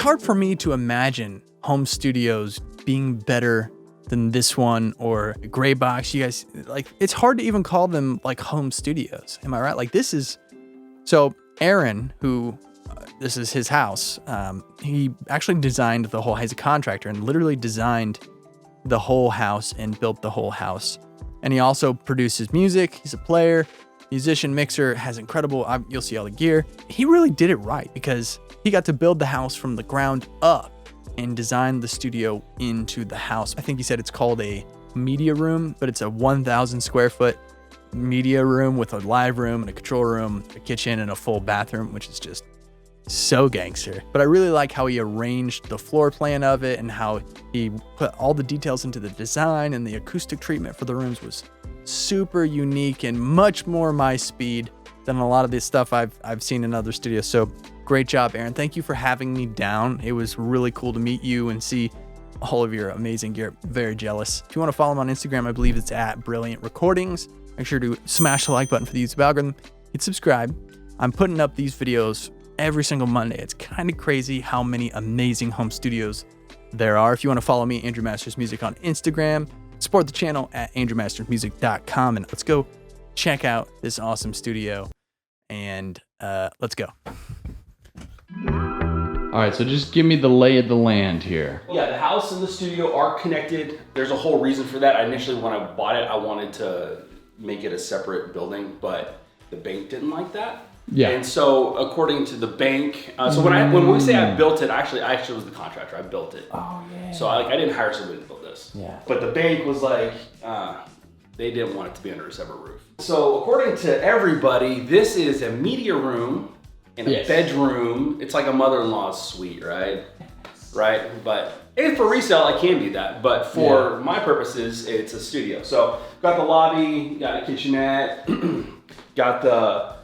hard for me to imagine home studios being better than this one or Gray Box. You guys, like, it's hard to even call them like home studios. Am I right? Like, this is, so Aaron, who, this is his house. He actually designed the whole, he's a contractor and literally designed the whole house and built the whole house. And he also produces music. He's a player, musician, mixer, has incredible, you'll see all the gear. He really did it right because he got to build the house from the ground up and design the studio into the house. I think he said it's called a media room, but it's a 1,000 square foot media room with a live room and a control room, a kitchen, and a full bathroom, which is just so gangster. But I really like how he arranged the floor plan of it and how he put all the details into the design, and the acoustic treatment for the rooms was super unique and much more my speed than a lot of the stuff I've seen in other studios. So great job, Aaron. Thank you for having me down. It was really cool to meet you and see all of your amazing gear. Very jealous. If you want to follow him on Instagram, I believe it's at Brilliant Recordings. Make sure to smash the like button for the YouTube algorithm. Hit subscribe. I'm putting up these videos every single Monday. It's kind of crazy how many amazing home studios there are. If you want to follow me, Andrew Masters Music on Instagram, support the channel at ANDREWMASTERSmusic.com, and let's go check out this awesome studio. And let's go. All right, so just give me the lay of the land here. Yeah, the house and the studio are connected. There's a whole reason for that. Initially, when I bought it, I wanted to make it a separate building, but the bank didn't like that. Yeah. And so, according to the bank, so when we say I built it, I actually was the contractor. I built it. Oh yeah. So I didn't hire somebody to build this. Yeah. But the bank was like, they didn't want it to be under a separate roof. So according to everybody, this is a media room and a bedroom. It's like a mother-in-law's suite, right? Right. But if for resale, I can do that. But for my purposes, it's a studio. So got the lobby, got a kitchenette, got the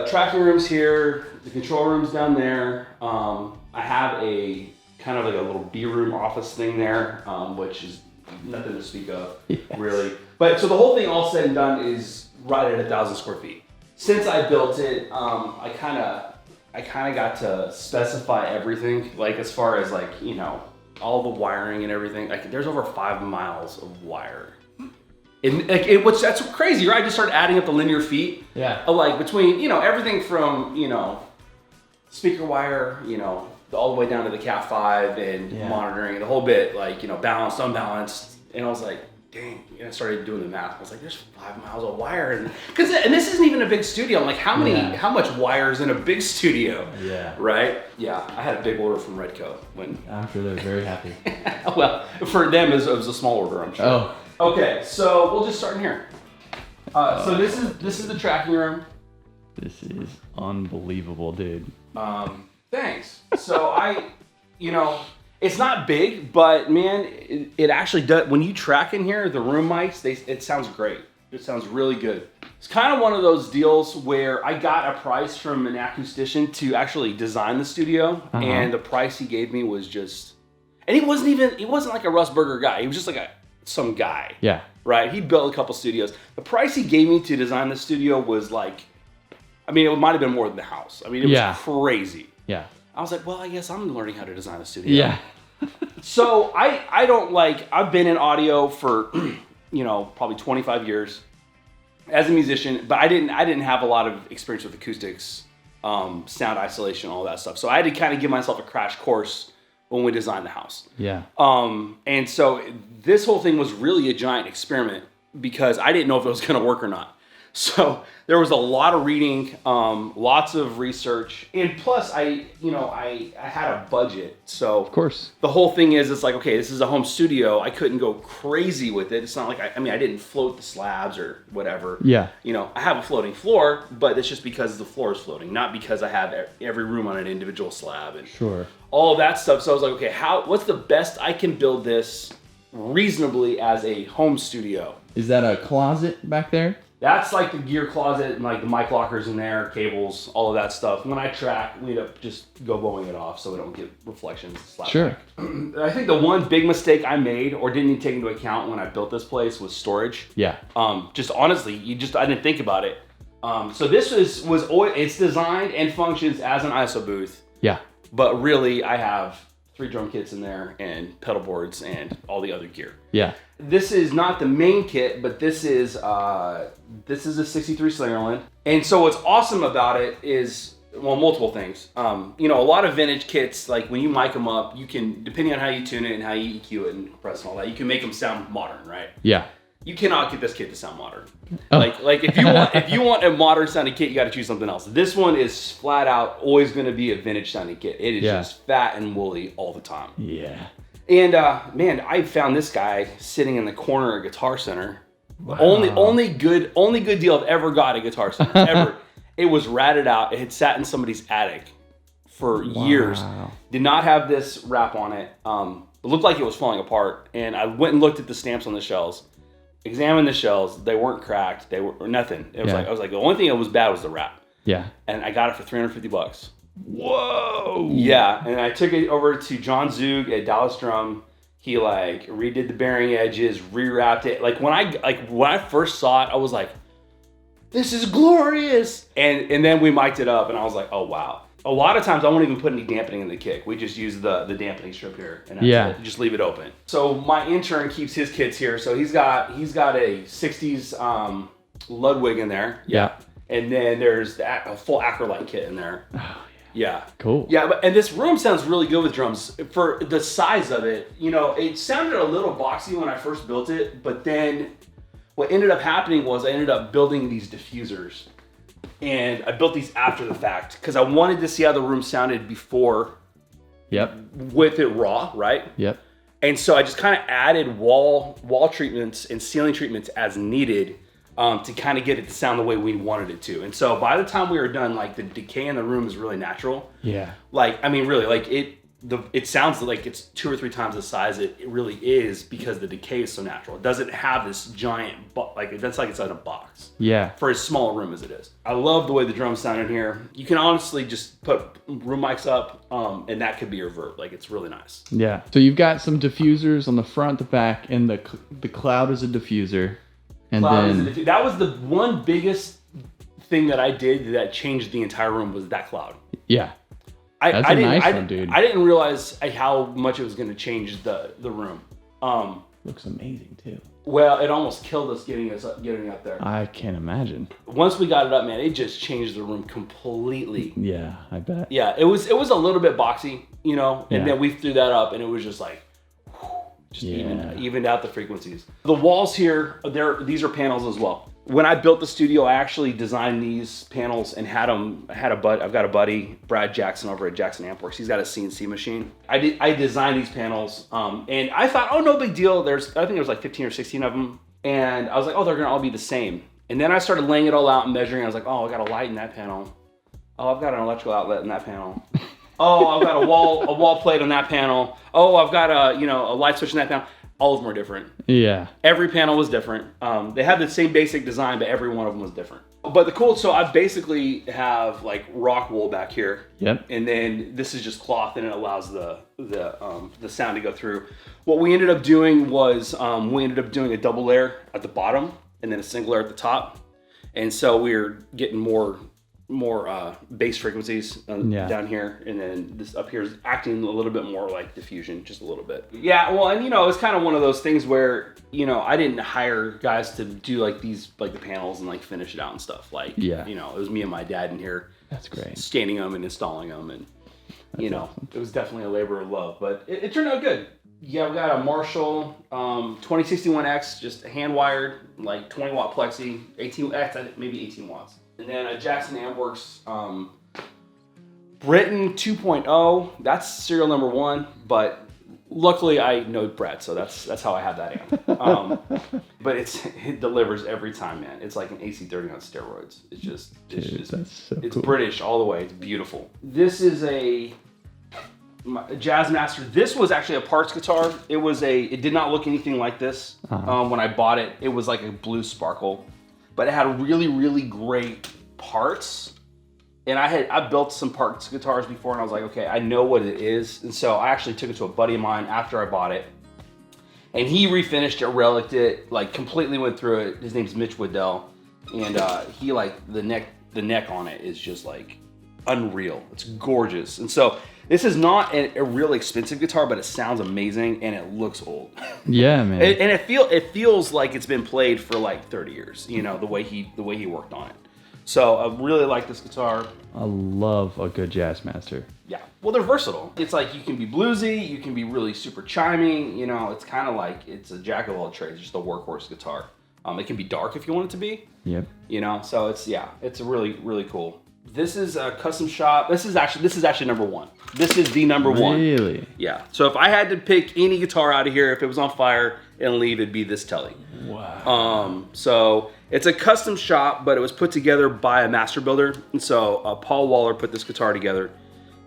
tracking rooms here, the control rooms down there. I have a kind of like a little B room office thing there, which is nothing to speak of, really. But so the whole thing all said and done is right at 1,000 square feet. Since I built it, I kind of got to specify everything, like as far as like, you know, all the wiring and everything. Like there's over 5 miles of wire. That's crazy, right? I just started adding up the linear feet. Yeah. Like between, you know, everything from, you know, speaker wire, you know, all the way down to the Cat 5 and monitoring the whole bit, like, you know, balanced, unbalanced. And I was like, dang, and I started doing the math. I was like, there's 5 miles of wire. And this isn't even a big studio. I'm like, how much wire is in a big studio? Yeah. Right? Yeah, I had a big order from Redco. I'm sure they're very happy. Well, for them, it was a small order, I'm sure. Oh. Okay, so we'll just start in here. So this is the tracking room. This is unbelievable, dude. Thanks. So you know, it's not big, but man, it actually does. When you track in here, the room mics, it sounds great. It sounds really good. It's kind of one of those deals where I got a price from an acoustician to actually design the studio, and the price he gave me was just, and he wasn't like a Russ Berger guy. He was just like some guy. Yeah. Right? He built a couple studios. The price he gave me to design the studio was like, I mean, it might have been more than the house. I mean, it was crazy. Yeah. I was like, well, I guess I'm learning how to design a studio. Yeah. So I don't like, I've been in audio for, you know, probably 25 years as a musician, but I didn't have a lot of experience with acoustics, sound isolation, all that stuff. So I had to kind of give myself a crash course when we designed the house. Yeah. And so this whole thing was really a giant experiment because I didn't know if it was going to work or not. So there was a lot of reading, lots of research, and plus I had a budget. So of course the whole thing is, it's like, okay, this is a home studio. I couldn't go crazy with it. It's not like I didn't float the slabs or whatever. Yeah. You know, I have a floating floor, but it's just because the floor is floating, not because I have every room on an individual slab and all of that stuff. So I was like, okay, what's the best I can build this reasonably as a home studio? Is that a closet back there? That's like the gear closet and like the mic lockers in there, cables, all of that stuff. When I track, we end up just goboing it off so we don't get reflections. Sure. I think the one big mistake I made or didn't even take into account when I built this place was storage. Yeah. Just honestly, I didn't think about it. So this it's designed and functions as an ISO booth. Yeah. But really, I have 3 drum kits in there and pedal boards and all the other gear. Yeah. This is not the main kit, but this is a 63 Slingerland. And so what's awesome about it is, well, multiple things. You know, a lot of vintage kits, like when you mic them up, you can, depending on how you tune it and how you EQ it and compress and all that, you can make them sound modern, right? Yeah. You cannot get this kit to sound modern. Oh. Like if you want a modern sounding kit, you got to choose something else. This one is flat out always going to be a vintage sounding kit. It is just fat and woolly all the time. Yeah. And man, I found this guy sitting in the corner at Guitar Center. Wow. Only good deal I've ever got at Guitar Center ever. It was ratted out. It had sat in somebody's attic for years. Did not have this wrap on it. It looked like it was falling apart. And I went and looked at the stamps on the shells. Examined the shells. They weren't cracked. They were nothing. It was I was like, the only thing that was bad was the wrap. Yeah. And I got it for $350. Whoa. Yeah, and I took it over to John Zug at Dallas Drum. He like redid the bearing edges, rewrapped it. Like when I first saw it, I was like, "This is glorious!" And then we mic'd it up, and I was like, "Oh wow!" A lot of times I won't even put any dampening in the kick. We just use the dampening strip here, and that's it. Just leave it open. So my intern keeps his kits here. So he's got a '60s Ludwig in there. Yeah. And then there's a full Acrolite kit in there. Oh, yeah. Cool. Yeah, and this room sounds really good with drums. For the size of it, you know, it sounded a little boxy when I first built it, but then what ended up happening was I ended up building these diffusers. And I built these after the fact because I wanted to see how the room sounded before. Yep. With it raw, right? Yep. And so I just kind of added wall treatments and ceiling treatments as needed to kind of get it to sound the way we wanted it to. And so by the time we were done, like the decay in the room is really natural. Yeah. Like, I mean, really, like it sounds like it's 2 or 3 times the size it really is because the decay is so natural. It doesn't have this giant, that's like it's in a box. Yeah. For as small a room as it is. I love the way the drums sound in here. You can honestly just put room mics up and that could be your verb. Like, it's really nice. Yeah. So you've got some diffusers on the front, the back, and the cloud is a diffuser. And then That was the one biggest thing that I did that changed the entire room was that cloud. Yeah. That's a nice one, dude. I didn't realize how much it was going to change the room. Looks amazing too. Well, it almost killed us getting up there. I can't imagine. Once we got it up, man, it just changed the room completely. Yeah, I bet. Yeah, it was a little bit boxy, you know, and then we threw that up, and it was just like, evened out the frequencies. The walls here, these are panels as well. When I built the studio, I actually designed these panels and I've got a buddy, Brad Jackson over at Jackson Ampworks. He's got a CNC machine. I designed these panels and I thought, oh, no big deal. I think there was like 15 or 16 of them. And I was like, oh, they're gonna all be the same. And then I started laying it all out and measuring. I was like, oh, I got a light in that panel. Oh, I've got an electrical outlet in that panel. Oh, I've got a wall plate on that panel. Oh, I've got a light switch in that panel. All of them are different. Yeah. Every panel was different. They had the same basic design, but every one of them was different. But so I basically have like rock wool back here. Yep. And then this is just cloth, and it allows the sound to go through. What we ended up doing was we ended up doing a double layer at the bottom and then a single layer at the top. And so we're getting more bass frequencies down here, and then this up here is acting a little bit more like diffusion, just a little bit. Yeah, well, and it's kind of one of those things where I didn't hire guys to do like the panels and like finish it out and stuff. Like, it was me and my dad in here. That's great. Scanning them and installing them, and awesome. It was definitely a labor of love, but it turned out good. Yeah, we got a Marshall 2061X, just hand wired, like 20 watt plexi, 18 maybe 18 watts. And then a Jackson Ampworks Britain 2.0. That's serial number 1, but luckily I know Brett, so that's how I have that amp. But it delivers every time, man. It's like an AC30 on steroids. It's cool. British all the way. It's beautiful. This is a Jazzmaster. This was actually a parts guitar. It did not look anything like this when I bought it. It was like a blue sparkle. But it had really, really great parts. And I built some parts guitars before, and I was like, okay, I know what it is. And so I actually took it to a buddy of mine after I bought it. And he refinished it, reliced it, like completely went through it. His name's Mitch Waddell. And the neck on it is just like unreal. It's gorgeous. And so This is not a real expensive guitar, but it sounds amazing and it looks old. Yeah, man. And it feels like it's been played for like 30 years. You know, the way he worked on it. So I really like this guitar. I love a good Jazzmaster. Yeah. Well, they're versatile. It's like you can be bluesy, you can be really super chiming. You know, it's kind of like it's a jack of all trades, just a workhorse guitar. It can be dark if you want it to be. Yep. You know, so it's a really, really cool. This is a custom shop. This is actually number one. This is the number one. Really? Yeah. So if I had to pick any guitar out of here, if it was on fire and leave, it'd be this Telly. Wow. So it's a custom shop, but it was put together by a master builder. And so Paul Waller put this guitar together.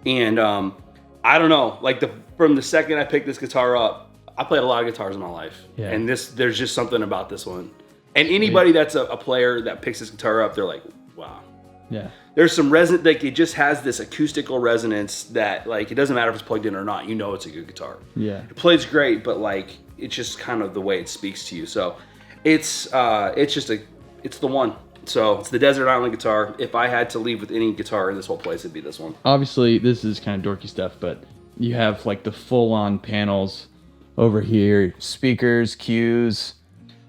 And I don't know, like from the second I picked this guitar up, I played a lot of guitars in my life. Yeah. And there's just something about this one. And anybody that's a player that picks this guitar up, they're like, wow. Yeah. There's some resonance, like it just has this acoustical resonance that like, it doesn't matter if it's plugged in or not, you know it's a good guitar. Yeah. It plays great, but like, it's just kind of the way it speaks to you. So it's the one. So it's the Desert Island guitar. If I had to leave with any guitar in this whole place, it'd be this one. Obviously, this is kind of dorky stuff, but you have like the full-on panels over here. Speakers, cues.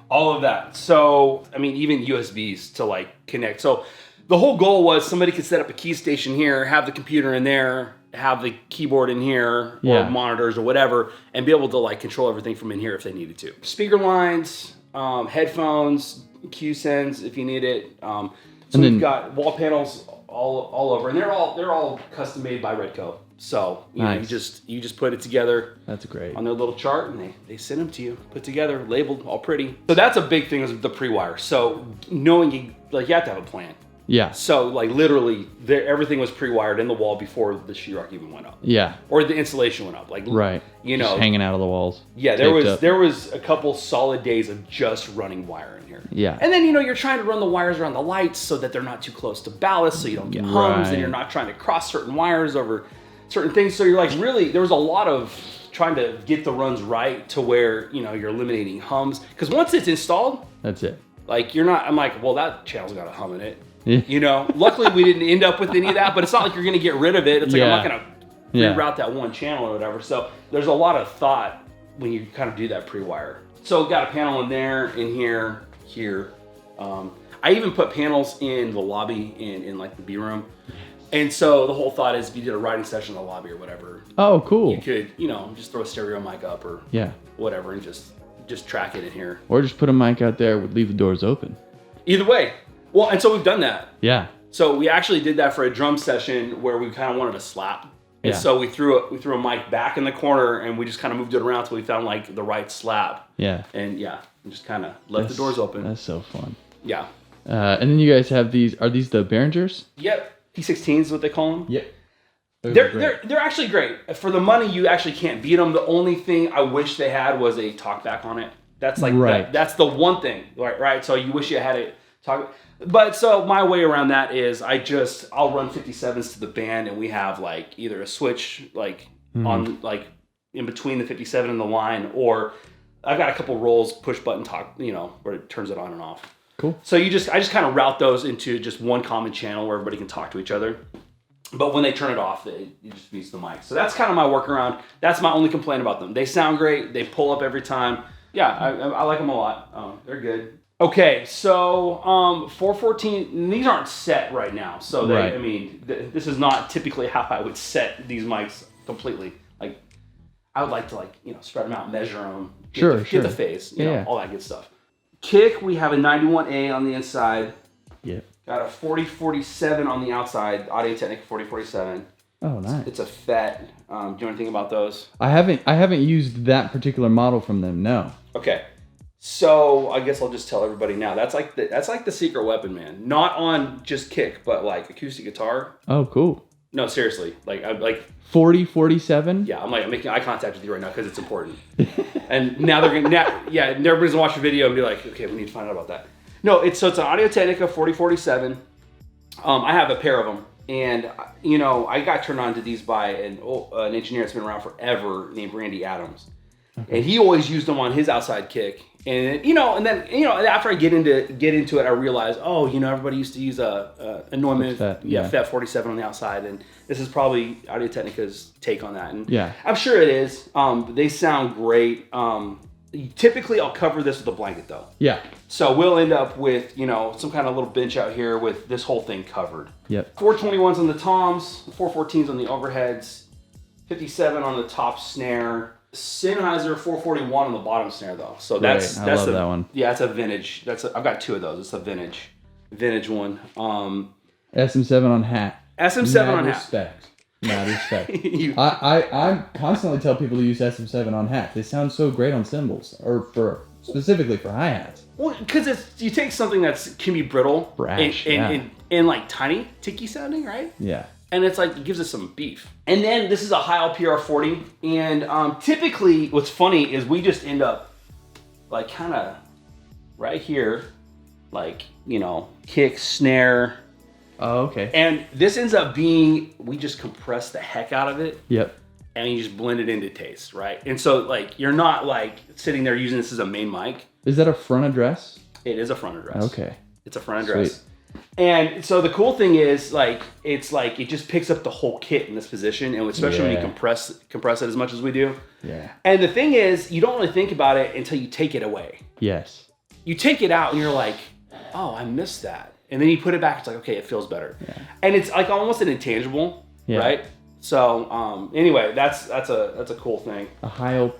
All of that. So, I mean, even USBs to like connect. So the whole goal was somebody could set up a key station here, have the computer in there, have the keyboard in here, or monitors or whatever, and be able to like control everything from in here if they needed to. Speaker lines, headphones, cue sends if you need it. So we've got wall panels all over, and they're all custom made by Redco. So you know, you just put it together. That's great. On their little chart, and they send them to you, put together, labeled, all pretty. So that's a big thing is the pre-wire. So knowing you have to have a plan. Yeah. So like literally, everything was pre-wired in the wall before the sheetrock even went up. Yeah. Or the insulation went up. Like right. You know, just hanging out of the walls. Yeah, there was a couple solid days of just running wire in here. Yeah. And then you're trying to run the wires around the lights so that they're not too close to ballast, so you don't get hums, and you're not trying to cross certain wires over certain things. So you're like really, there was a lot of trying to get the runs right to where you're eliminating hums. Because once it's installed, that's it. Like I'm like, well, that channel's got a hum in it. Luckily we didn't end up with any of that, but it's not like you're gonna get rid of it. It's like I'm not gonna reroute that one channel or whatever. So there's a lot of thought when you kind of do that pre-wire. So got a panel in there, in here. I even put panels in the lobby in like the B room. And so the whole thought is if you did a writing session in the lobby or whatever. Oh, cool. You could, just throw a stereo mic up or whatever and just track it in here. Or just put a mic out there, leave the doors open. Either way. Well, and so we've done that. Yeah. So we actually did that for a drum session where we kind of wanted a slap. And so we threw a mic back in the corner and we just kind of moved it around until we found like the right slap. Yeah. And just kind of left the doors open. That's so fun. Yeah. And then you guys have these. Are these the Behringers? Yep. P16s is what they call them. Yep. They're actually great. For the money, you actually can't beat them. The only thing I wish they had was a talkback on it. That's like that's the one thing, right? So you wish you had a talk. But so my way around that is I'll run 57s to the band, and we have like either a switch like on like in between the 57 and the line, or I've got a couple rolls push button talk, where it turns it on and off. Cool. So I just kind of route those into just one common channel where everybody can talk to each other. But when they turn it off, it just mutes the mic. So that's kind of my workaround. That's my only complaint about them. They sound great. They pull up every time. Yeah, I like them a lot. They're good. Okay, so 414, these aren't set right now. So this is not typically how I would set these mics completely. Like I would like to spread them out, measure them, get the phase, all that good stuff. Kick, we have a 91A on the inside. Yeah. Got a 4047 on the outside, Audio-Technica 4047. Oh, nice. It's a FET. Do you know anything about those? I haven't used that particular model from them. No. Okay. So I guess I'll just tell everybody now. That's like the secret weapon, man. Not on just kick, but like acoustic guitar. Oh, cool. No, seriously. I'm 4047. Yeah, I'm making eye contact with you right now because it's important. And now everybody's gonna watch the video and be like, okay, we need to find out about that. No, it's an Audio-Technica 4047. I have a pair of them, and I got turned on to these by an engineer that's been around forever named Randy Adams. and he always used them on his outside kick. And then after I get into it, I realize, everybody used to use a Neumann, FET 47 on the outside, and this is probably Audio-Technica's take on that. And I'm sure it is. They sound great. Typically, I'll cover this with a blanket though. Yeah. So we'll end up with some kind of little bench out here with this whole thing covered. Yep. 421s on the toms, 414s on the overheads, 57 on the top snare. Sennheiser 441 on the bottom snare though. So I love that one. Yeah, it's a vintage. I've got two of those. It's a vintage one. SM7 on hat. SM7 on hat. Mad respect. I constantly tell people to use SM7 on hats. They sound so great on cymbals, or specifically for hi-hats. Well, because you take something that can be brittle, brash, and like tiny, ticky sounding, right? Yeah. And it's like, it gives us some beef. And then this is a Heil PR40. And typically what's funny is we just end up like kind of right here, like, kick, snare. Oh, okay. And this ends up being, we just compress the heck out of it. Yep. And you just blend it into taste, right? And so like, you're not like sitting there using this as a main mic. Is that a front address? It is a front address. Okay. It's a front address. Sweet. And so the cool thing is it just picks up the whole kit in this position, and especially when you compress it as much as we do. Yeah. And the thing is, you don't really think about it until you take it away. Yes. You take it out and you're like, oh, I missed that. And then you put it back, it's like, okay, it feels better. Yeah. And it's like almost an intangible, right? So anyway, that's a cool thing. A Heil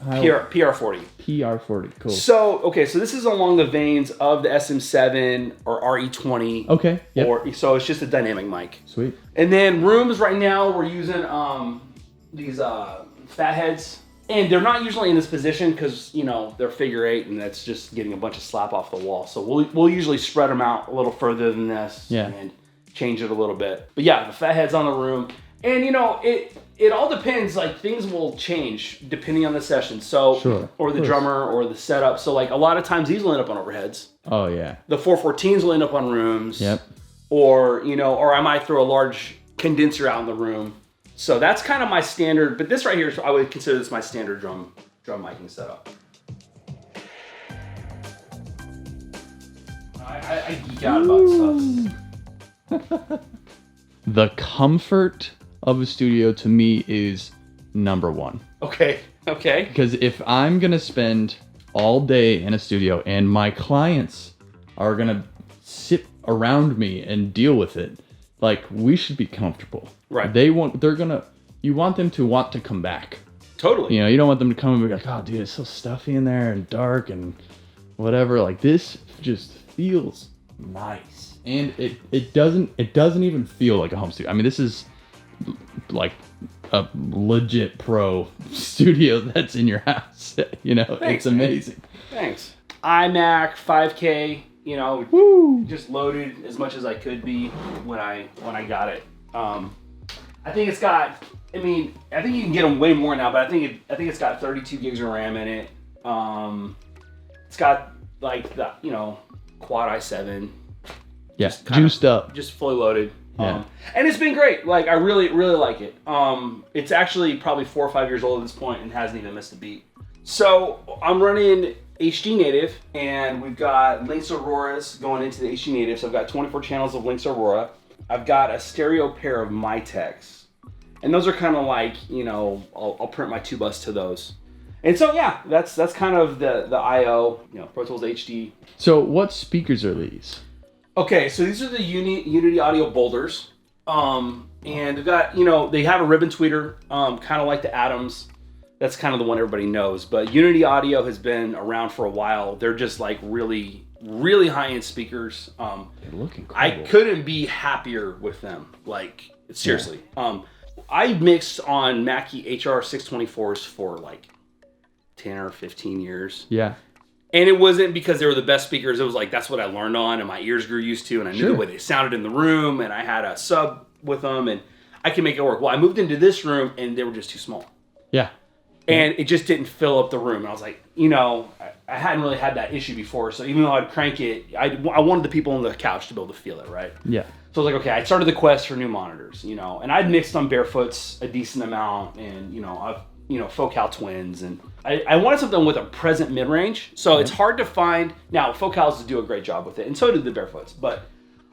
PR40. PR40, cool. So this is along the veins of the SM7 or RE20. Okay. Yep. So it's just a dynamic mic. Sweet. And then rooms right now we're using these fat heads, and they're not usually in this position because they're figure 8, and that's just getting a bunch of slap off the wall. So we'll usually spread them out a little further than this and change it a little bit. But yeah, the fat heads on the room. And it all depends, like things will change depending on the session. So or the drummer or the setup. So like a lot of times these will end up on overheads. Oh yeah. The 414s will end up on rooms. Yep. Or or I might throw a large condenser out in the room. So that's kind of my standard, but this right here, I would consider this my standard drum miking setup. I geek out about stuff. The comfort of a studio to me is number one. Okay. Because if I'm going to spend all day in a studio and my clients are going to sit around me and deal with it, like we should be comfortable. Right. You want them to want to come back. Totally. You don't want them to come and be like, oh dude, it's so stuffy in there and dark and whatever. Like this just feels nice. And it doesn't even feel like a home studio. I mean, this is like a legit pro studio that's in your house. Thanks, it's amazing. Thanks. iMac 5K, just loaded as much as I could be when I got it. I think it's got. I think you can get them way more now, but I think it's got 32 gigs of RAM in it. It's got like the quad i7. Yeah, juiced up, just fully loaded. Yeah. And it's been great. Like I really, really like it. It's actually probably 4 or 5 years old at this point and hasn't even missed a beat. So I'm running HD native, and we've got Lynx Auroras going into the HD native. So I've got 24 channels of Lynx Aurora. I've got a stereo pair of Mytex, and those are kind of like I'll print my 2-bus to those. And so yeah, that's kind of the IO, Pro Tools HD. So what speakers are these? Okay, so these are the Unity Audio Boulders, and they've got they have a ribbon tweeter, kind of like the Atoms. That's kind of the one everybody knows. But Unity Audio has been around for a while. They're just like really, really high-end speakers. They look incredible. I couldn't be happier with them. Like seriously, I mixed on Mackie HR 624s for like 10 or 15 years. Yeah. And it wasn't because they were the best speakers. It was like, that's what I learned on and my ears grew used to, and I knew the way they sounded in the room, and I had a sub with them, and I can make it work. Well, I moved into this room and they were just too small. Yeah. And it just didn't fill up the room. And I was like, I hadn't really had that issue before. So even though I'd crank it, I wanted the people on the couch to be able to feel it, right? Yeah. So I was like, okay, I started the quest for new monitors, and I'd mixed on Barefoots a decent amount, and, Focal Twins, and I wanted something with a present mid-range. So it's hard to find. Now, Focals do a great job with it, and so did the Barefoots. But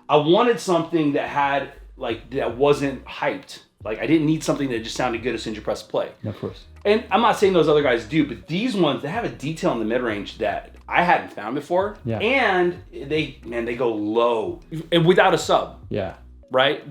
I wanted something that had, like, that wasn't hyped. Like, I didn't need something that just sounded good as soon as you press play. Of course. And I'm not saying those other guys do, but these ones, they have a detail in the mid-range that I hadn't found before. Yeah. And they go low and without a sub. Yeah. Right?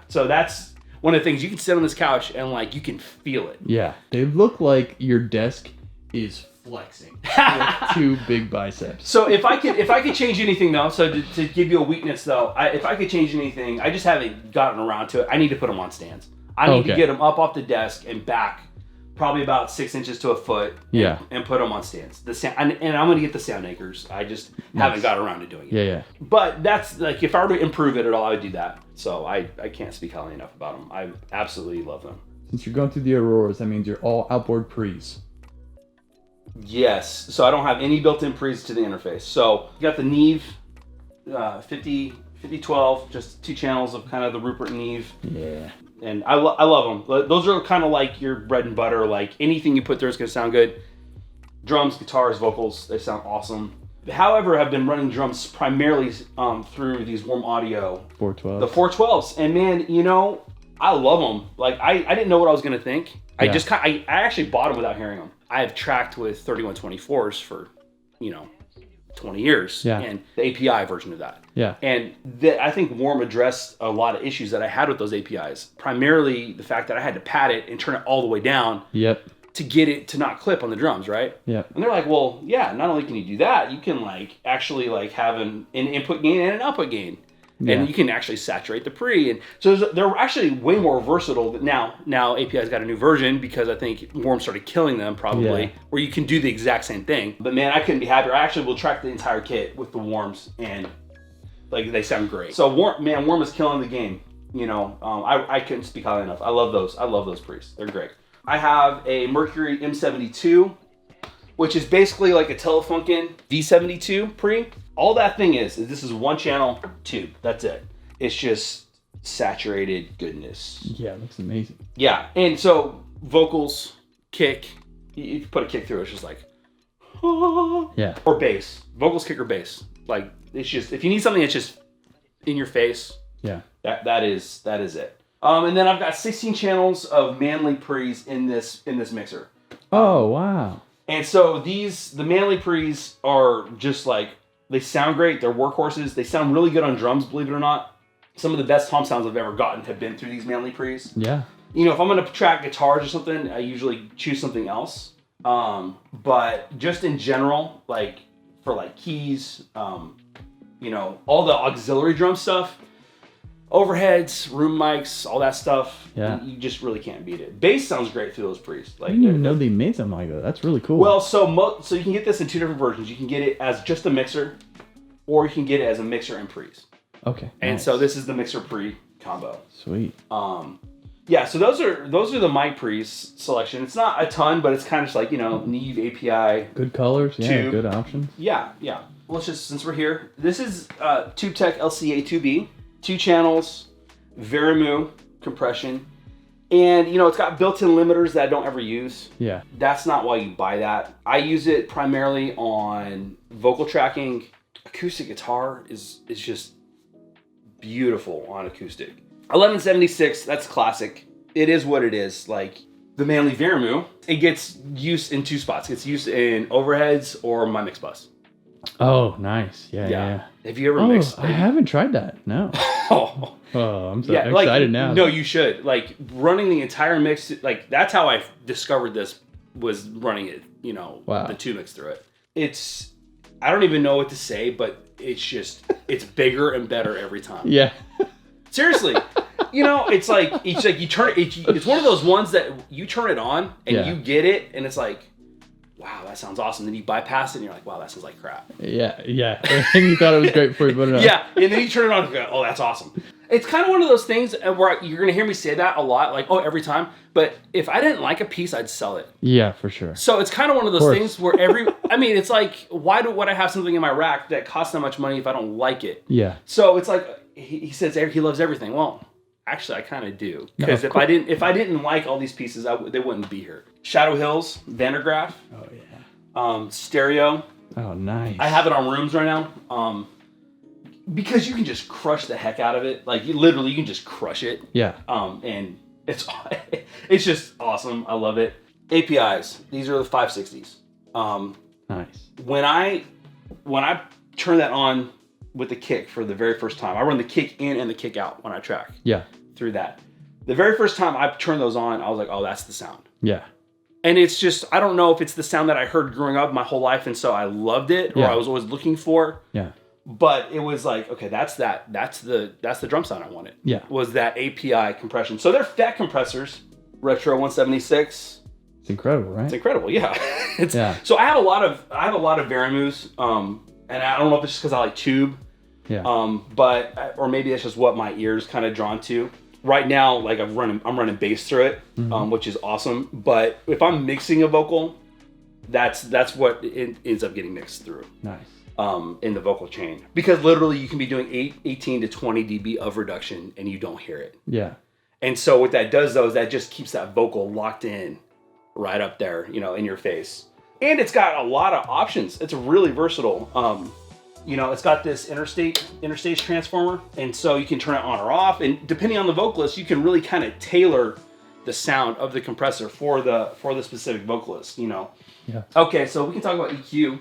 So that's one of the things. You can sit on this couch and, like, you can feel it. Yeah. They look like your desk is flexing with 2 big biceps. So if I could change anything though, so to give you a weakness though, if I could change anything, I just haven't gotten around to it. I need to put them on stands. I need to get them up off the desk and back probably about 6 inches to a foot. And put them on stands. And I'm going to get the sound anchors. I just haven't got around to doing it. Yeah. But that's, like, if I were to improve it at all, I would do that. So I can't speak highly enough about them. I absolutely love them. Since you're going through the Auroras, that means you're all outboard Pres. Yes. So I don't have any built-in Pres to the interface. So you got the Neve 5012, just 2 channels of kind of the Rupert Neve. Yeah. And I love them. Those are kind of like your bread and butter. Like, anything you put there is going to sound good. Drums, guitars, vocals, they sound awesome. However, I've been running drums primarily through these Warm Audio 412s. The 412s. And man, I love them. Like, I didn't know what I was going to think. I actually bought them without hearing them. I have tracked with 3124s for, 20 years. Yeah. And the API version of that. Yeah. And I think Warm addressed a lot of issues that I had with those APIs. Primarily the fact that I had to pad it and turn it all the way down. Yep. To get it to not clip on the drums, right? Yep. And they're like, well, yeah, not only can you do that, you can, like, actually, like, have an input gain and an output gain. Yeah. And you can actually saturate the pre. And so they're actually way more versatile. Now API's got a new version because I think Warm started killing them probably, where you can do the exact same thing. But man, I couldn't be happier. I actually will track the entire kit with the Warms, and, like, they sound great. So Warm is killing the game. I couldn't speak highly enough. I love those pre's. They're great. I have a Mercury M72, which is basically like a Telefunken V72 pre. All that thing is this is 1 channel tube. That's it. It's just saturated goodness. Yeah, it looks amazing. Yeah, and so vocals, kick. You put a kick through, it's just like, yeah. Or bass. Vocals, kick, or bass. Like, it's just, if you need something that's just in your face. Yeah. That is it. And then I've got 16 channels of Manley pre's in this mixer. Oh, wow. And so the Manley pre's are just, like, they sound great. They're workhorses. They sound really good on drums, believe it or not. Some of the best tom sounds I've ever gotten have been through these Manley pre's. Yeah. If I'm going to track guitars or something, I usually choose something else. But just in general, like, for, like, keys, all the auxiliary drum stuff, overheads, room mics, all that stuff. Yeah. You just really can't beat it. Bass sounds great through those pre's. Like, I didn't even know they made something like that. That's really cool. Well, so you can get this in 2 different versions. You can get it as just a mixer, or you can get it as a mixer and pre's. Okay. And nice. so this is the mixer pre combo. Sweet. Yeah, so those are the mic pre's selection. It's not a ton, but it's kind of just like, Neve API. Good colors, yeah, tube. Good options. Yeah. Well, since we're here, this is TubeTech LCA2B. 2 channels, Verimu compression, and it's got built-in limiters that I don't ever use. Yeah. That's not why you buy that. I use it primarily on vocal tracking. Acoustic guitar is just beautiful on acoustic. 1176, that's classic. It is what it is. Like, the Manley Verimu, it gets used in 2 spots. It's used in overheads or my mix bus. Oh, nice. Yeah. Have you ever mixed? I haven't tried that. No. Oh, I'm so excited now. No, you should. Like, running the entire mix, like, that's how I discovered this, was running it, the 2 mix through it. I don't even know what to say, but it's bigger and better every time. Yeah. Seriously. It's like you turn it, it's one of those ones that you turn it on and you get it, and it's like, wow, that sounds awesome. Then you bypass it and you're like, wow, that sounds like crap. Yeah. And you thought it was great before you put it on. Yeah, and then you turn it on and go, oh, that's awesome. It's kind of one of those things where you're going to hear me say that a lot, like, oh, every time. But if I didn't like a piece, I'd sell it. Yeah, for sure. So it's kind of one of those things where it's like, why would I have something in my rack that costs that much money if I don't like it? Yeah. So it's like, he says he loves everything. Well, Actually, I kind of do. No, Because of if I didn't like all these pieces, they wouldn't be here. Shadow Hills, Vandergraaf. Oh yeah. Stereo. Oh nice. I have it on rooms right now. Because you can just crush the heck out of it. Like you can just crush it. Yeah. And it's just awesome. I love it. APIs. These are the 560s. Nice. When I turn that on with the kick for the very first time, I run the kick in and the kick out when I track. Yeah. Through that. The very first time I turned those on, I was like, oh, that's the sound. Yeah. And it's just, I don't know if it's the sound that I heard growing up my whole life, and so I loved it, or I was always looking for. Yeah. But it was like, okay, that's the drum sound I wanted. Yeah. Was that API compression. So they're FET compressors, Retro 176. It's incredible, right? It's incredible, yeah. Yeah. So I have a lot of Varimus, and I don't know if it's just because I like tube. Yeah. But or maybe it's just what my ears kind of drawn to. Right now, like I'm running bass through it, which is awesome. But if I'm mixing a vocal, that's what it ends up getting mixed through. Nice. In the vocal chain, because literally you can be doing 18 to 20 dB of reduction and you don't hear it. Yeah. And so what that does though is that just keeps that vocal locked in, right up there, in your face. And it's got a lot of options. It's really versatile. It's got this interstage transformer, and so you can turn it on or off. And depending on the vocalist, you can really kind of tailor the sound of the compressor for the specific vocalist. Yeah. Okay, so we can talk about EQ.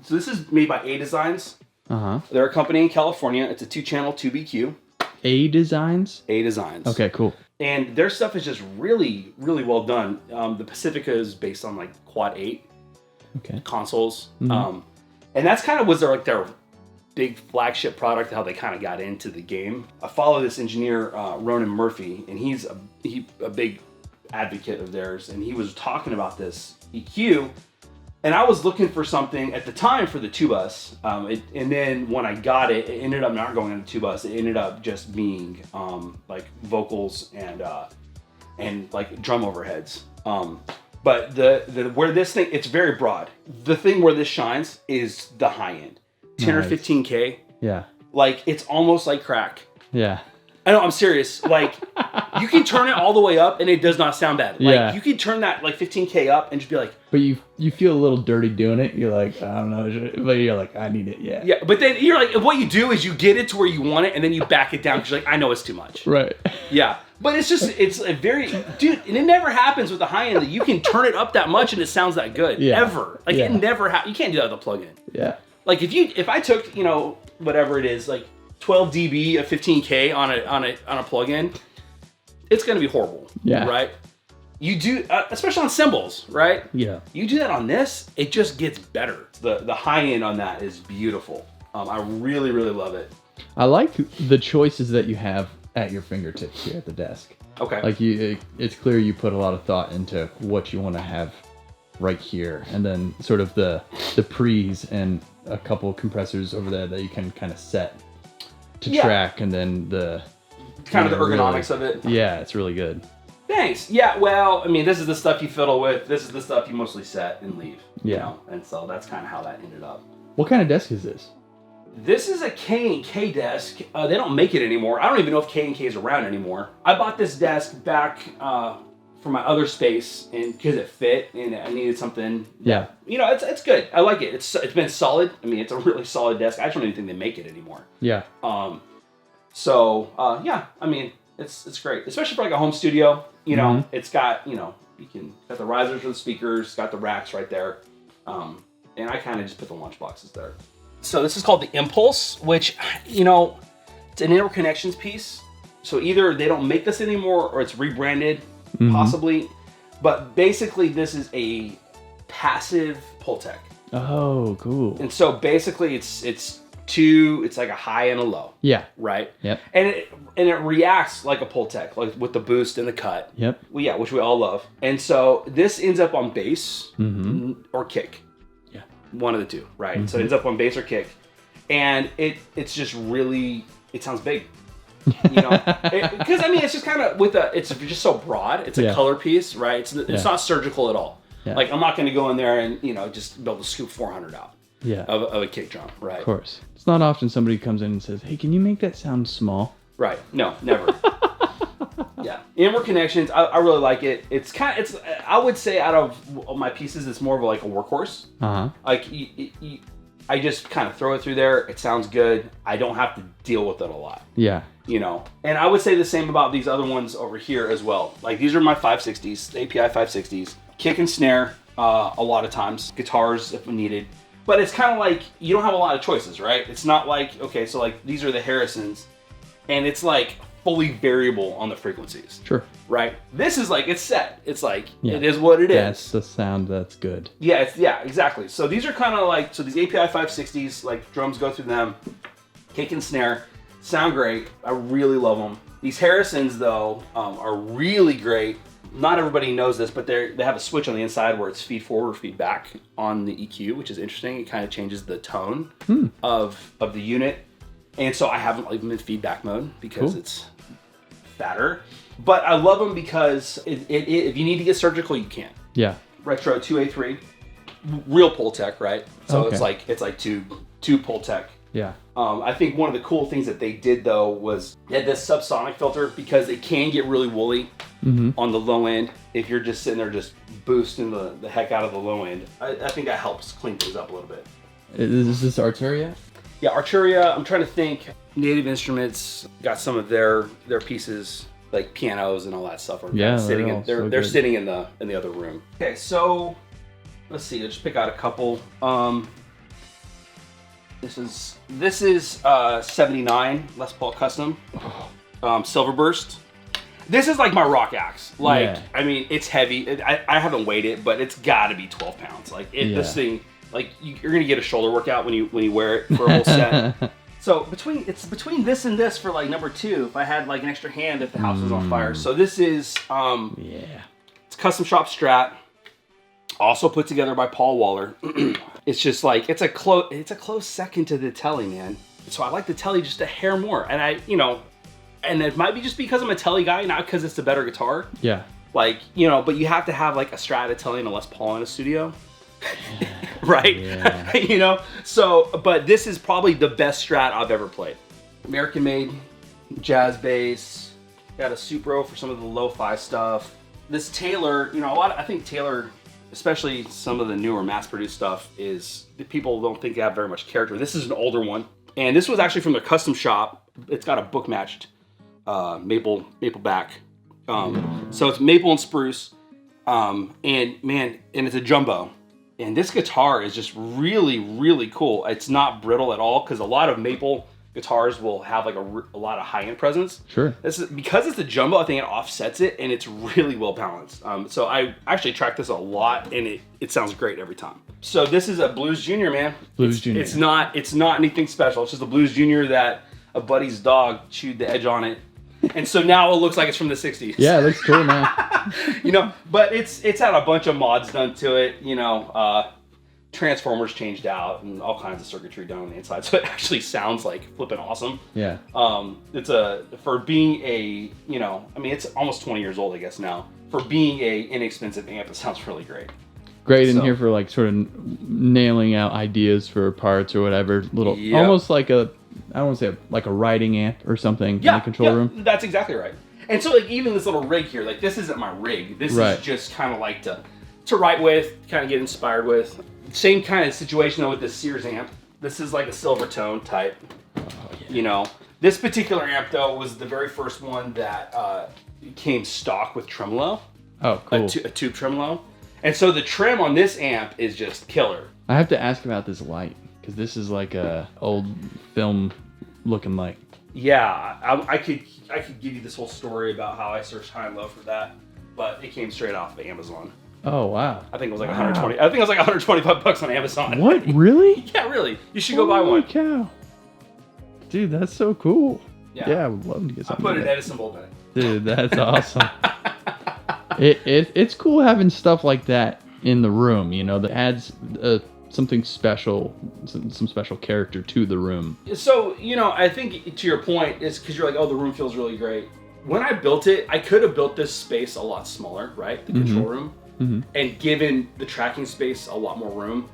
So this is made by A Designs. They're a company in California. It's a 2-channel tube EQ. A Designs. A Designs. Okay, cool. And their stuff is just really, really well done. The Pacifica is based on like Quad 8 consoles. And that's kind of was their big flagship product, how they kind of got into the game. I follow this engineer, Ronan Murphy, and he's a big advocate of theirs. And he was talking about this EQ. And I was looking for something at the time for the 2-bus. And then when I got it, it ended up not going into 2-bus. It ended up just being like vocals and like drum overheads. But the where this thing, it's very broad. The thing where this shines is the high end. 10 or 15K. Yeah. Like it's almost like crack. Yeah. I know, I'm serious. Like you can turn it all the way up and it does not sound bad. Like you can turn that like 15K up and just be like. But you feel a little dirty doing it. You're like, I don't know. But you're like, I need it. Yeah. Yeah. But then you're like, what you do is you get it to where you want it and then you back it down because you're like, I know it's too much. Right. Yeah. But it's a very, dude, and it never happens with the high end that you can turn it up that much and it sounds that good. Yeah. Ever. Like it never you can't do that with a plug-in. Yeah. Like if I took, whatever it is, like 12 dB of 15K on a plug-in, it's going to be horrible. Yeah. Right? You do, especially on cymbals, right? Yeah. You do that on this, it just gets better. The high end on that is beautiful. I really, really love it. I like the choices that you have at your fingertips here at the desk. Okay. Like it's clear you put a lot of thought into what you want to have right here, and then sort of the pre's and a couple of compressors over there that you can kind of set to track, and then the kind of the ergonomics of it. Yeah, it's really good. Thanks. Yeah, well, I mean, this is the stuff you fiddle with. This is the stuff you mostly set and leave. Yeah. And so that's kind of how that ended up. What kind of desk is this? This is a K&K desk. They don't make it anymore. I don't even know if K&K is around anymore. I bought this desk back for my other space, and because it fit and I needed something. Yeah. It's good. I like it. It's been solid. I mean, it's a really solid desk. I don't even think they make it anymore. Yeah. Yeah. I mean, it's great, especially for like a home studio. It's got got the risers for the speakers, got the racks right there, and I kind of just put the lunch boxes there. So this is called the Impulse, which it's an interconnections piece. So either they don't make this anymore or it's rebranded, possibly. But basically, this is a passive Pultec. Oh, cool. And so basically, it's like a high and a low. Yeah. Right. Yep. And it reacts like a Pultec, like with the boost and the cut. Yep. Well, yeah, which we all love. And so this ends up on bass or kick. Yeah. One of the two, right? So it ends up on bass or kick, and it's just really, it sounds big. Because I mean, it's just kind of it's just so broad. It's a color piece, right? It's not surgical at all. Yeah. Like I'm not going to go in there and just be able to scoop 400 out. Yeah. Of a kick drum, right? Of course. It's not often somebody comes in and says, "Hey, can you make that sound small?" Right. No, never. Yeah, inward connections. I really like it. I would say out of my pieces, it's more of like a workhorse. Like I just kind of throw it through there. It sounds good. I don't have to deal with it a lot. Yeah. And I would say the same about these other ones over here as well. Like these are my 560s, the API 560s. Kick and snare a lot of times. Guitars if needed. But it's kind of like you don't have a lot of choices, right? It's not like, okay, so like these are the Harrisons and it's like fully variable on the frequencies. Sure. Right? This is like, it's set. It's like, it is what it is. That's the sound that's good. Yeah, exactly. So these are kind of like, so these API 560s, like drums go through them, kick and snare, sound great. I really love them. These Harrisons though, are really great. Not everybody knows this, but they have a switch on the inside where it's feed forward or feed back on the EQ, which is interesting. It kind of changes the tone of the unit. And so I haven't leave them in feedback mode because it's fatter. But I love them because if you need to get surgical, you can. Yeah. Retro 2A3, real Pultec, right? So it's like tube Pultec. Yeah. I think one of the cool things that they did though was they had this subsonic filter because it can get really woolly on the low end if you're just sitting there just boosting the heck out of the low end. I think that helps clean things up a little bit. Is this Arturia? Yeah, Arturia. I'm trying to think. Native Instruments got some of their pieces, like pianos and all that stuff. Yeah, they're sitting in the other room. Okay, so let's see. Let's just pick out a couple. This is 79 Les Paul Custom, Silverburst. This is like my rock axe. Like, I mean, it's heavy. I haven't weighed it, but it's got to be 12 pounds. Like this thing. Like you're gonna get a shoulder workout when you wear it for a whole set. So between this and this for like number 2, if I had like an extra hand if the house was on fire. So this is it's custom shop Strat, also put together by Paul Waller. It's just like it's a close second to the Tele, man. So I like the Tele just a hair more, and and it might be just because I'm a Tele guy, not because it's a better guitar. Yeah. Like but you have to have like a Strat, a Tele, and a Les Paul in a studio. Right? Yeah. So, but this is probably the best Strat I've ever played. American made, jazz bass, got a Supro for some of the lo-fi stuff. This Taylor, I think Taylor, especially some of the newer mass-produced stuff, is people don't think they have very much character. This is an older one, and this was actually from their custom shop. It's got a book-matched maple back. So it's maple and spruce, and it's a jumbo. And this guitar is just really, really cool. It's not brittle at all because a lot of maple guitars will have like a lot of high-end presence. Sure. Because it's a jumbo, I think it offsets it, and it's really well balanced. So I actually track this a lot, and it sounds great every time. So this is a Blues Junior, man. Junior. It's not anything special. It's just a Blues Junior that a buddy's dog chewed the edge on it. And so now it looks like it's from the 60s. Yeah, it looks cool now. But it's had a bunch of mods done to it, transformers changed out and all kinds of circuitry done on the inside. So it actually sounds like flipping awesome. Yeah. For being it's almost 20 years old, I guess now. For being a inexpensive amp, it sounds really great. Great in here for like sort of nailing out ideas for parts or whatever. Almost like I don't want to say like a writing amp or something in the control room. That's exactly right. And so like even this little rig here, like this isn't my rig. This is just kind of like to write with, kind of get inspired with. Same kind of situation though with this Sears amp. This is like a Silvertone type. This particular amp though was the very first one that came stock with tremolo. Oh, cool. A tube tremolo. And so the trim on this amp is just killer. I have to ask about this light because this is like a old film looking light. Yeah, I could give you this whole story about how I searched high and low for that, but it came straight off of Amazon. Oh wow! I think it was like 120. I think it was like 125 bucks on Amazon. What? Really? Yeah, really. You should go buy one. Holy cow! Dude, that's so cool. Yeah, I would love to get something. I put an Edison bulb in it. Dude, that's awesome. It's cool having stuff like that in the room. That adds something special, some special character to the room. So I think to your point is because you're like, oh, the room feels really great. When I built it, I could have built this space a lot smaller, right? The control room. And given the tracking space a lot more room.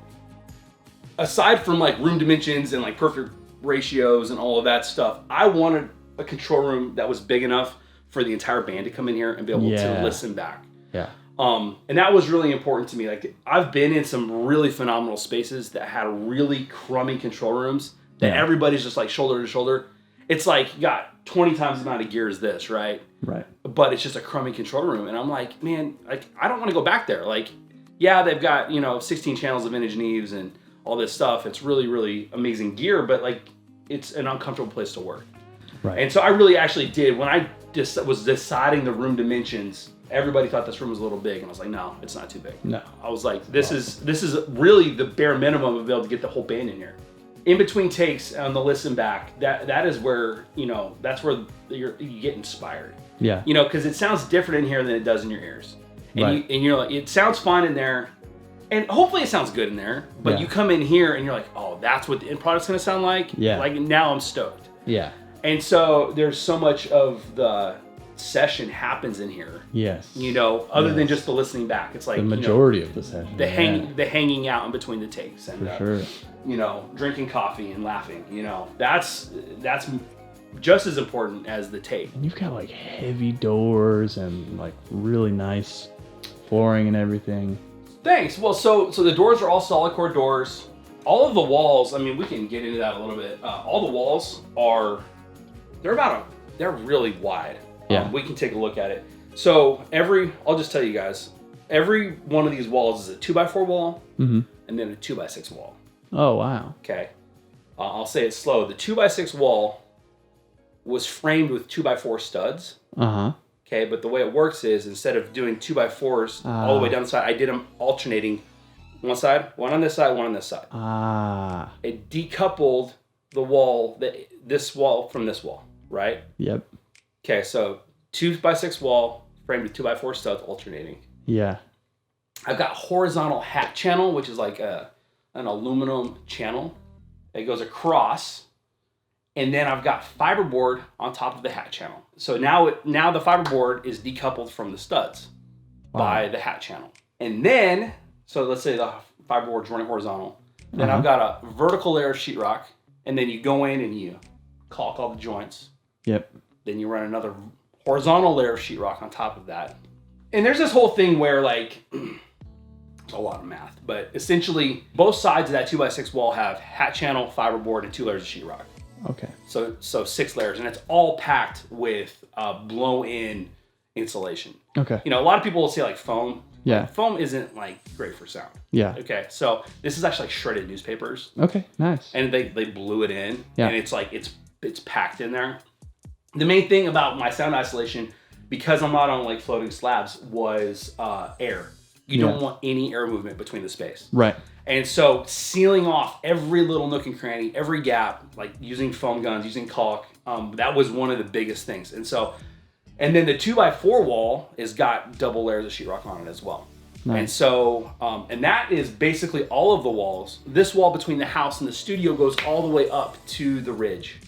Aside from like room dimensions and like perfect ratios and all of that stuff, I wanted a control room that was big enough for the entire band to come in here and be able to listen back. Yeah. And that was really important to me. Like, I've been in some really phenomenal spaces that had really crummy control rooms that everybody's just like shoulder to shoulder. It's like you got 20 times the amount of gear as this, right? Right. But it's just a crummy control room. And I'm like, man, like, I don't want to go back there. Like, yeah, they've got, 16 channels of vintage Neves and all this stuff. It's really, really amazing gear, but like, it's an uncomfortable place to work. Right. And so I really actually did, when I just was deciding the room dimensions, everybody thought this room was a little big, and I was like, no, it's not too big. No. I was like, this is really the bare minimum of being able to get the whole band in here. In between takes on the listen back, that is where, that's where you get inspired. Yeah. Because it sounds different in here than it does in your ears. And, Right. you're like, it sounds fine in there, and hopefully it sounds good in there, but you come in here and you're like, oh, that's what the end product's going to sound like? Yeah. Like, now I'm stoked. Yeah. And so there's so much of the session happens in here. Yes. Other than just the listening back. It's like the majority of the session. the hanging out in between the takes and For sure. Drinking coffee and laughing. That's just as important as the take. And you've got like heavy doors and like really nice flooring and everything. Thanks. Well, so the doors are all solid core doors. All of the walls, I mean, we can get into that a little bit. All the walls they're really wide. Yeah. We can take a look at it. So I'll just tell you guys, every one of these walls is a 2x4 wall and then a 2x6 wall. Oh, wow. Okay. I'll say it slow. The 2x6 wall was framed with 2x4 studs. Uh-huh. Okay, but the way it works is instead of doing 2x4s all the way down the side, I did them alternating. One side, one on this side, one on this side. Ah. It decoupled the wall, this wall from this wall, right? Yep. Okay, so 2x6 wall framed with 2x4 studs alternating. Yeah. I've got horizontal hat channel, which is like an aluminum channel. It goes across, and then I've got fiberboard on top of the hat channel. So now the fiberboard is decoupled from the studs by the hat channel. And then, so let's say the fiberboard's running horizontal. Then I've got a vertical layer of sheetrock, and then you go in and you caulk all the joints. Yep. Then you run another horizontal layer of sheetrock on top of that. And there's this whole thing where like, it's a lot of math, but essentially both sides of that 2x6 wall have hat channel, fiberboard, and 2 layers of sheetrock. Okay. So 6 layers, and it's all packed with blow-in insulation. Okay. A lot of people will say like foam. Yeah. Foam isn't like great for sound. Yeah. Okay, so this is actually like shredded newspapers. Okay, nice. And they blew it in, Yeah. and it's like it's packed in there. The main thing about my sound isolation, because I'm not on like floating slabs, was air. You don't want any air movement between the space. Right. And so sealing off every little nook and cranny, every gap, like using foam guns, using caulk, that was one of the biggest things. And then the 2x4 wall has got double layers of sheetrock on it as well. Nice. And so, and that is basically all of the walls. This wall between the house and the studio goes all the way up to the ridge.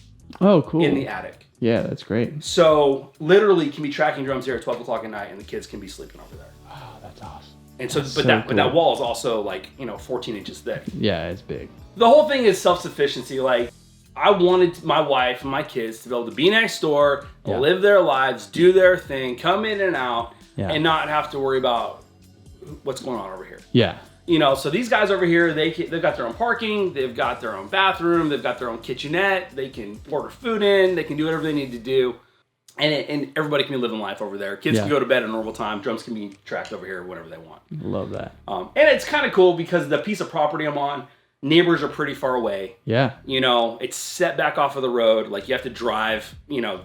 Oh, cool. In the attic. Yeah, that's great. So literally you can be tracking drums here at 12 o'clock at night and the kids can be sleeping over there. Oh, that's awesome. And so, That's but so cool. that wall is also like, 14 inches thick. Yeah, it's big. The whole thing is self-sufficiency. Like, I wanted my wife and my kids to be able to be next door, live their lives, do their thing, come in and out, and not have to worry about what's going on over here. Yeah. So these guys over here, they've got their own parking, they've got their own bathroom, they've got their own kitchenette, they can order food in, they can do whatever they need to do. And everybody can be living life over there. Kids can go to bed at a normal time. Drums can be tracked over here whenever they want. Love that. And it's kind of cool because the piece of property I'm on, neighbors are pretty far away. Yeah. It's set back off of the road. Like you have to drive,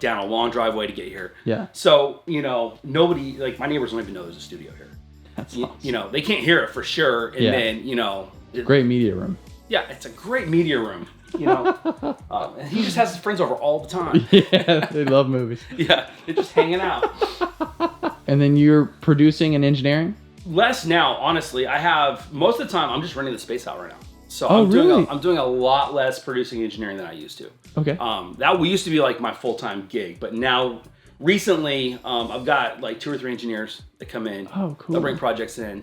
down a long driveway to get here. Yeah. So, nobody, like my neighbors don't even know there's a studio here. That's awesome. They can't hear it for sure. And then, great media room. Yeah, it's a great media room. And he just has his friends over all the time. Yeah, they love movies. Yeah, they're just hanging out. And then you're producing and engineering? Less now, honestly. I have, most of the time, I'm just renting the space out right now. So Oh, I'm really? doing a lot less producing engineering than I used to. Okay. That used to be like my full-time gig, but now, recently, I've got like 2 or 3 engineers that come in. Oh, cool. They'll bring projects in,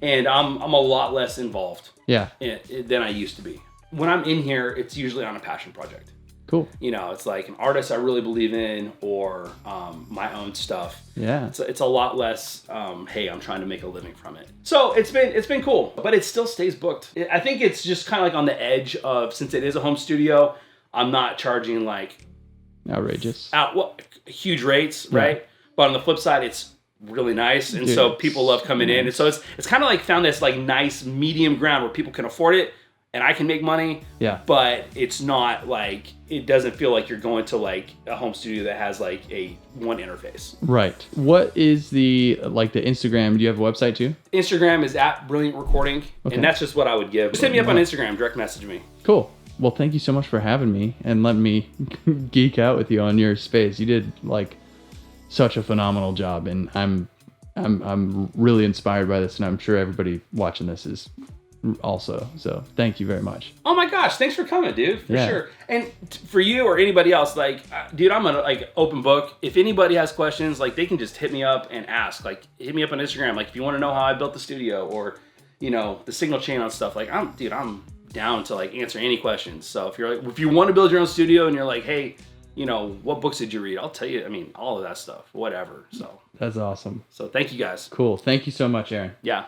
and I'm a lot less involved Yeah. than I used to be. When I'm in here, it's usually on a passion project. Cool. You know, it's like an artist I really believe in, or my own stuff. Yeah. It's a lot less, hey, I'm trying to make a living from it. So it's been cool, but it still stays booked. I think it's just kind of like on the edge of, since it is a home studio, I'm not charging like outrageous, huge rates, right? But on the flip side, it's really nice, and so people love coming in, and so it's kind of like found this like nice medium ground where people can afford it, and I can make money. Yeah. But it's not like, it doesn't feel like you're going to like a home studio that has like a one interface. Right. What is the Instagram? Do you have a website too? Instagram is @BrilliantRecording, and that's just what I would give. Just hit me up on Instagram, direct message me. Cool. Well, thank you so much for having me and letting me geek out with you on your space. You did like such a phenomenal job, and I'm really inspired by this, and I'm sure everybody watching this is also. So thank you very much. Oh my gosh, thanks for coming, dude, for sure. And for you or anybody else, like, dude, I'm a like open book. If anybody has questions, like, they can just hit me up and ask. Like, hit me up on Instagram, like, if you want to know how I built the studio, or, you know, the signal chain on stuff. Like, I'm down to like answer any questions. So if you want to build your own studio and you're like, hey, you know, what books did you read? I'll tell you, I mean, all of that stuff, whatever. So that's awesome. So thank you guys. Cool. Thank you so much, Aaron. Yeah.